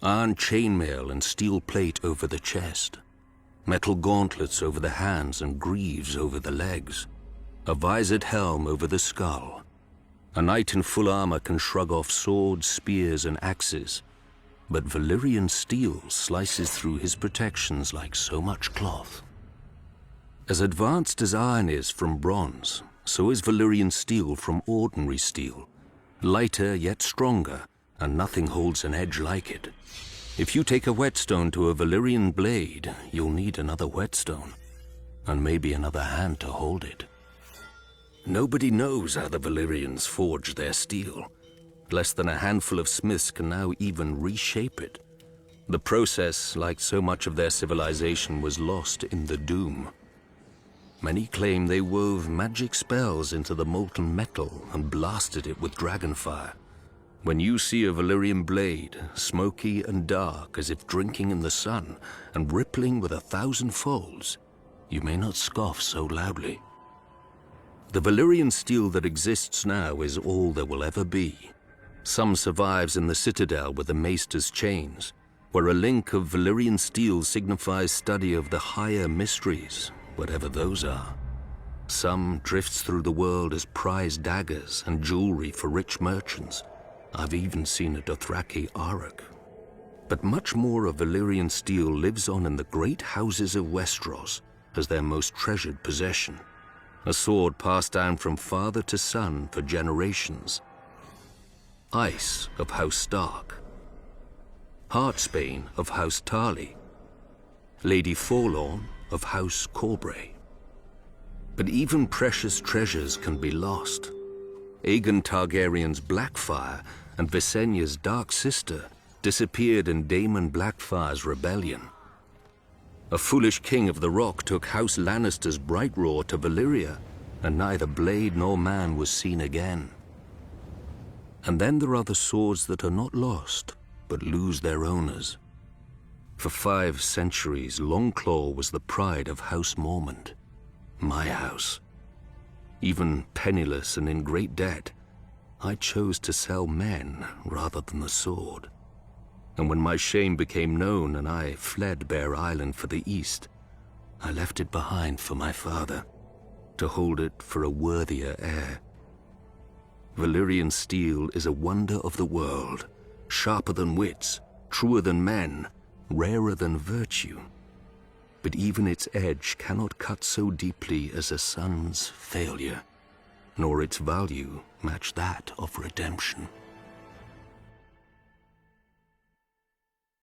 Iron chainmail and steel plate over the chest. Metal gauntlets over the hands and greaves over the legs. A visored helm over the skull. A knight in full armor can shrug off swords, spears, and axes, but Valerian steel slices through his protections like so much cloth. As advanced as iron is from bronze, so is Valerian steel from ordinary steel. Lighter yet stronger, and nothing holds an edge like it. If you take a whetstone to a Valerian blade, you'll need another whetstone, and maybe another hand to hold it. Nobody knows how the Valerians forge their steel. Less than a handful of smiths can now even reshape it. The process, like so much of their civilization, was lost in the Doom. Many claim they wove magic spells into the molten metal and blasted it with dragonfire. When you see a Valerian blade, smoky and dark as if drinking in the sun and rippling with 1,000 folds, you may not scoff so loudly. The Valerian steel that exists now is all there will ever be. Some survives in the citadel with the maester's chains, where a link of Valerian steel signifies study of the higher mysteries, whatever those are. Some drifts through the world as prized daggers and jewelry for rich merchants. I've even seen a Dothraki auric. But much more of Valerian steel lives on in the great houses of Westeros as their most treasured possession. A sword passed down from father to son for generations. Ice of House Stark. Heartsbane of House Tarly. Lady Forlorn of House Corbray. But even precious treasures can be lost. Aegon Targaryen's Blackfyre and Visenya's dark sister disappeared in Daemon Blackfyre's rebellion. A foolish king of the Rock took House Lannister's Brightroar to Valyria, and neither blade nor man was seen again. And then there are the swords that are not lost, but lose their owners. For 5 centuries, Longclaw was the pride of House Mormont, my house. Even penniless and in great debt, I chose to sell men rather than the sword. And when my shame became known and I fled Bear Island for the east, I left it behind for my father, to hold it for a worthier heir. Valerian steel is a wonder of the world, sharper than wits, truer than men, rarer than virtue. But even its edge cannot cut so deeply as a son's failure, nor its value match that of redemption.